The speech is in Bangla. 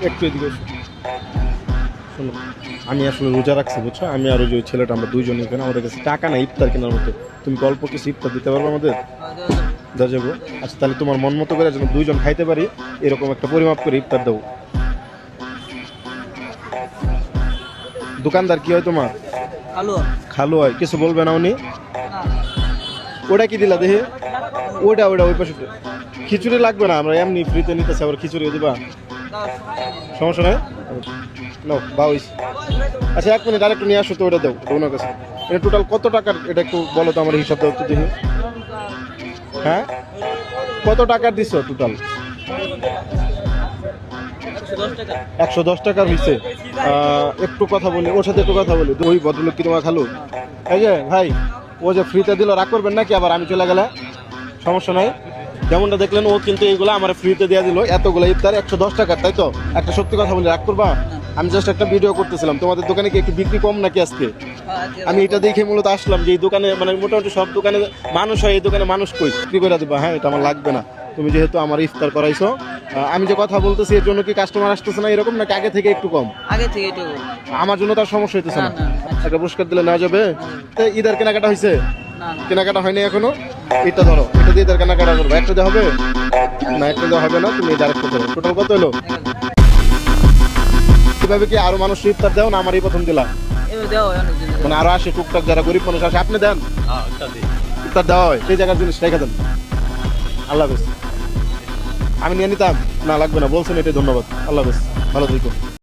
একটু এদিকে এসো। শোনো, আমি আসলে রোজা রাখছি বুঝছো, আমি আর ওই যে ওই ছেলেটা আমরা দুইজন এখানে, আমাদের কাছে টাকা নাই ইফতার কেনার মতো। তুমি অল্প কিছু ইফতার দিতে পারবে আমাদের? দেওয়া যাবো? আচ্ছা তাহলে তোমার মন মতো করে যেন দুইজন খাইতে পারি এরকম একটা পরিমাপ করে ইফতার দেবো। দোকানদার কি হয় তোমার? খালু হয়। কিছু বলবে না উনি? ওটা কি দিলা দেখে? ওটা ওই পাশে খিচুড়ি লাগবে না, আমরা এমনি ফ্রিতে নিতেছি, আবার খিচুড়ি দিবা? সমস্যা নাই, নাও বাউইস। আচ্ছা 1 মিনিট আরেকটু নিয়ে আসো তো, ওটা দাও ওনার কাছে। এটা টোটাল কত টাকার, এটা একটু বলো তো, আমার হিসাব দাও তো দেখি। হ্যাঁ, কত টাকার দিচ্ছ টোটাল? 110 টাকার হয়েছে। একটু কথা বলি ওর সাথে, একটু কথা বলি। ওই ভদ্রলোক কি তোমার খালু? এই যে ভাই, ও যে ফ্রিতে দিল, রাগ করবেন নাকি আবার আমি চলে গেলে? সমস্যা নাই, যেমনটা দেখলেন ও কিন্তু এইগুলো আমার ফ্রিতে দিয়ে দিল, এতগুলো ইফতার 110 টাকার, তাই তো? একটা সত্যি কথা বলি, রাগ করবা? আমি জাস্ট একটা ভিডিও করতেছিলাম, তোমাদের দোকানে কি একটু বিক্রি কম নাকি আজকে? আমি এটা দেখে মূলত আসলাম যে এই দোকানে মানে মোটামুটি সব দোকানে মানুষ হয়, এই দোকানে মানুষ কই বিক্রি করে দিবা? হ্যাঁ, এটা আমার লাগবে না। তুমি যেহেতু আমার ইফতার করাইছো, আমি যে কথা বলতেছি এর জন্য কি কাস্টমার আসতেছে না এরকম, নাকি আগে থেকে একটু কম? আগে থেকে একটু আমার জন্য তার সমস্যা হইতেছে না? না, না। একটা পুরস্কার দিলে নেওয়া যাবে? তো ঈদের কেনাকাটা হয়েছে? না কেনাকাটা হয়নি এখনো? এটা ধরো, এটা দিয়ে ঈদের কেনাকাটা করবো। একটা দেওয়া হবে না? একটা দেওয়া হবে না, তুমি এই আরেকটা ধরো। টোটাল কত হলো? কিভাবে কি আরো মানুষ ইফতার দেও না আমারই প্রথম দিলা? এবার দেওয়া হয় অনেক জিনিস। মানে আরো আসে টুকটাক যারা গরিব মানুষ আসে, আপনি দেন? ইফতার দেওয়া হয়, এই জায়গার জিনিস রেখে দেন। আল্লাহ হাফেজ। আমি নিয়ে নিতাম? না লাগবে না, বলছেন এটাই ধন্যবাদ। আল্লাহ হাফেজ, ভালো থেকো।